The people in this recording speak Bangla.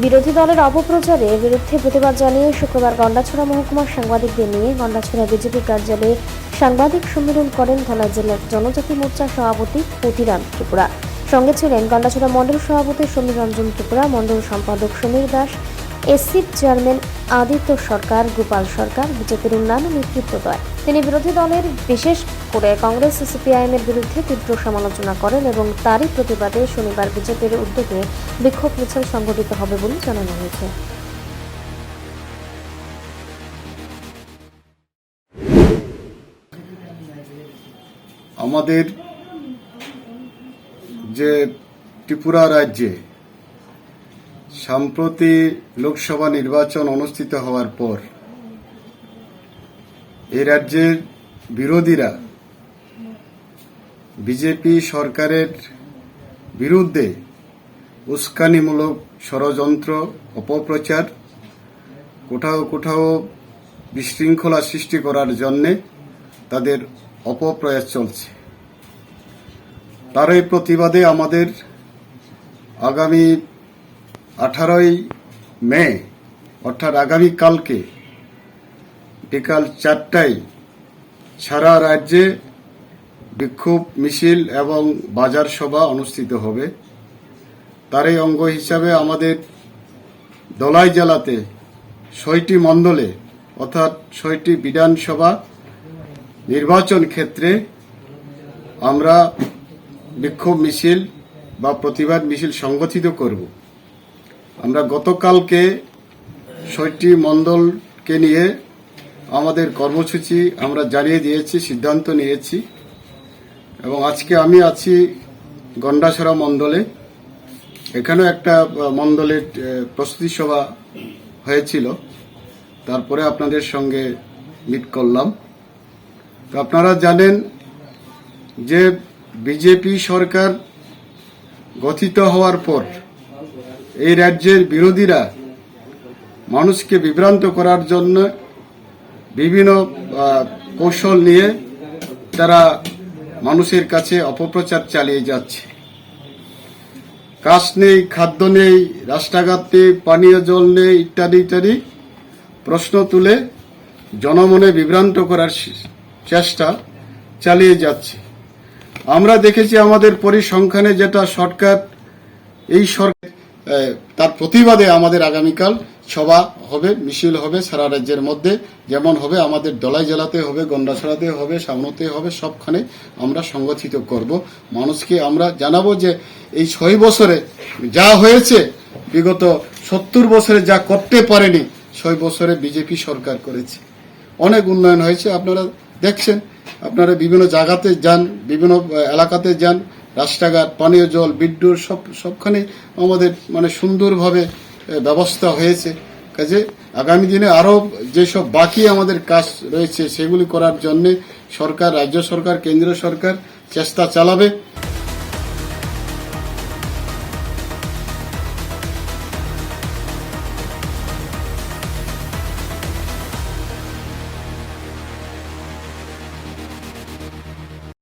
বিরোধী দলের অপপ্রচারের বিরুদ্ধে প্রতিবাদ জানিয়ে শুক্রবার গন্ডাছড়া মহকুমার সাংবাদিকদের নিয়ে গন্ডাছড়া বিজেপি কার্যালয়ে সাংবাদিক সম্মেলন করেন ধলাই জেলার জনজাতি মোর্চার সভাপতি পতিরাম ত্রিপুরা। সঙ্গে ছিলেন গন্ডাছড়া মণ্ডল সভাপতি সমীর রঞ্জন ত্রিপুরা, মণ্ডল সম্পাদক সমীর দাস, এসসির চেয়ারম্যান আদিত্য সরকার, গোপাল সরকার, বিজেপির অন্যান্য নেতৃত্বদ্বয়। তিনি বিরোধী দলের, বিশেষ করে কংগ্রেস ও সিপিআইএমের বিরুদ্ধে তীব্র সমালোচনা করেন এবং তারই প্রতিবাদে শনিবার বিজেপির উদ্যোগে বিক্ষোভ মিছিল সংগঠিত হবে বলে জানানো হয়েছে। আমাদের যে ত্রিপুরা রাজ্যে সম্প্রতি লোকসভা নির্বাচন অনুষ্ঠিত হওয়ার পর এই রাজ্যের বিরোধীরা বিজেপি সরকারের বিরুদ্ধে উস্কানিমূলক ষড়যন্ত্র, অপপ্রচার, কোথাও কোথাও বিশৃঙ্খলা সৃষ্টি করার জন্যে তাদের অপপ্রয়াস চলছে। তারই প্রতিবাদে আমাদের আগামী 18ই মে অর্থাৎ আগামীকালকে বিকাল 4টায় সারা রাজ্যে বিক্ষোভ মিছিল এবং বাজার সভা অনুষ্ঠিত হবে। তারই অঙ্গ হিসাবে আমাদের ধলাই জেলাতে 6টি মণ্ডলে অর্থাৎ 6টি বিধানসভা নির্বাচন ক্ষেত্রে আমরা বিক্ষোভ মিছিল বা প্রতিবাদ মিছিল সংগঠিত করব। আমরা গতকালকে 6টি মণ্ডলকে নিয়ে আমাদের কর্মসূচি আমরা জানিয়ে দিয়েছি, সিদ্ধান্ত নিয়েছি এবং আজকে আমি আছি গন্ডাছড়া মণ্ডলে। এখানেও একটা মণ্ডলের প্রস্তুতি সভা হয়েছিল, তারপরে আপনাদের সঙ্গে মিট করলাম। তো আপনারা জানেন যে বিজেপি সরকার গঠিত হওয়ার পর এই রাজ্যের বিরোধীরা মানুষকে বিভ্রান্ত করার জন্য বিভিন্ন কৌশল নিয়ে তারা মানুষের কাছে অপপ্রচার চালিয়ে যাচ্ছে। কাজ নেই, খাদ্য নেই, রাস্তাঘাট নেই, পানীয় জল নেই, ইত্যাদি ইত্যাদি প্রশ্ন তুলে জনমনে বিভ্রান্ত করার চেষ্টা চালিয়ে যাচ্ছে। আমরা দেখেছি আমাদের পরিসংখ্যানে যেটা সরকার, এই সরকার তার প্রতিবাদে আমাদের আগামীকাল সভা হবে, মিছিল হবে সারা রাজ্যের মধ্যে। যেমন হবে আমাদের ধলাই জেলাতে হবে, গন্ডাছড়াতে হবে, সামনেতে হবে, সবখানে আমরা সংগঠিত করব। মানুষকে আমরা জানাবো যে এই 6 বছরে যা হয়েছে, বিগত 70 বছরে যা করতে পারেনি 6 বছরে বিজেপি সরকার করেছে। অনেক উন্নয়ন হয়েছে, আপনারা দেখছেন। আপনারা বিভিন্ন জায়গাতে যান, বিভিন্ন এলাকাতে যান, রাস্তাঘাট, পানীয় জল, বিদ্যুৎ সবখানে আমাদের সুন্দরভাবে ব্যবস্থা হয়েছে। কাজে আগামী দিনে আরো যেসব বাকি আমাদের কাজ রয়েছে সেগুলি করার জন্য সরকার, রাজ্য সরকার, কেন্দ্রীয় সরকার চেষ্টা চালাবে।